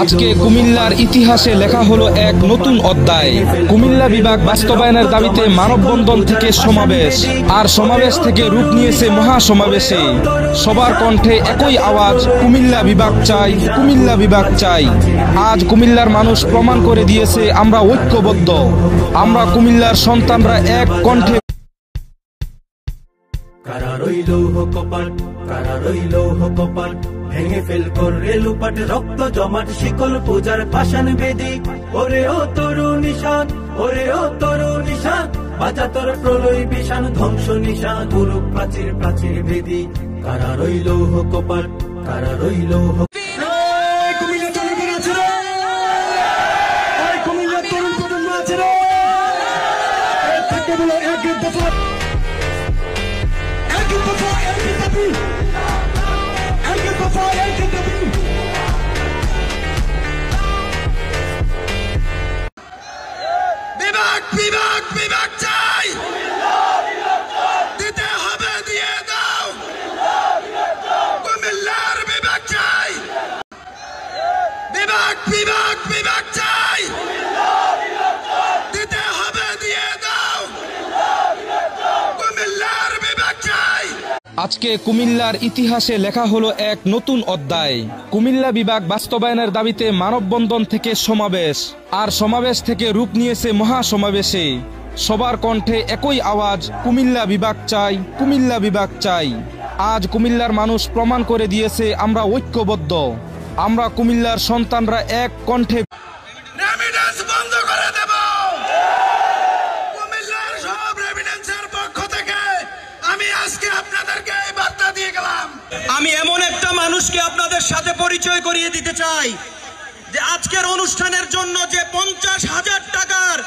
আজকে কুমিল্লার ইতিহাসে লেখা হলো এক নতুন অধ্যায়। কুমিল্লা বিভাগ বাস্তবায়নের দাবিতে মানববন্ধন থেকে সমাবেশ, আর সমাবেশ থেকে রূপ নিয়েছে মহাসমাবেশে। সবার কণ্ঠে একই আওয়াজ, কুমিল্লা বিভাগ চাই, কুমিল্লা বিভাগ চাই। আজ কুমিল্লার মানুষ প্রমাণ করে দিয়েছে আমরা ঐক্যবদ্ধ। আমরা কুমিল্লার সন্তানরা এক কণ্ঠে। কারা রইল কপাট, কারা রইল কপাট, ভেঙে ফেল কর রেলুপাট, রক্ত জমাট শিকল পূজার পাষাণ বেদি। ওরে ও তরু নিশান, ওরে ও তরু নিশান, বাজা তোর প্রলয় বিষাণ ধ্বংস নিশান, গুরুক প্রাচীর প্রাচীর বেদি। কারা রইল কপাট, কারা রইল বিভাগ বিভাগ বিভাগ চাই, দিতে হবে দিয়ে দাও, কুমিল্লার বিভাগ চাই, বিভাগ বিভাগ বিভাগ চাই, দিতে হবে দিয়ে দাও, কুমিল্লার বিভাগ চাই। আজকে কুমিল্লার ইতিহাসে লেখা হলো এক নতুন অধ্যায়। কুমিল্লা বিভাগ বাস্তবায়নের দাবিতে মানববন্ধন থেকে সমাবেশ, আর সমাবেশ থেকে রূপ নিয়েছে মহাসমাবেশে। সবার কণ্ঠে একই আওয়াজ, কুমিল্লা বিভাগ চাই, কুমিল্লা বিভাগ চাই। আজ কুমিল্লার মানুষ প্রমাণ করে দিয়েছে আমরা ঐক্যবদ্ধ। আমরা কুমিল্লার সন্তানরা এক কণ্ঠে। রেমিটেন্স বন্ধ করে দেব। কুমিল্লার সব রেমিটেন্সের পক্ষ থেকে আমি আজকে আপনাদেরকে এই বার্তা দিয়ে গেলাম। আমি এমন একটা মানুষকে আপনাদের সাথে পরিচয় করিয়ে দিতে চাই যে আজকের অনুষ্ঠানের জন্য যে 50,000 টাকার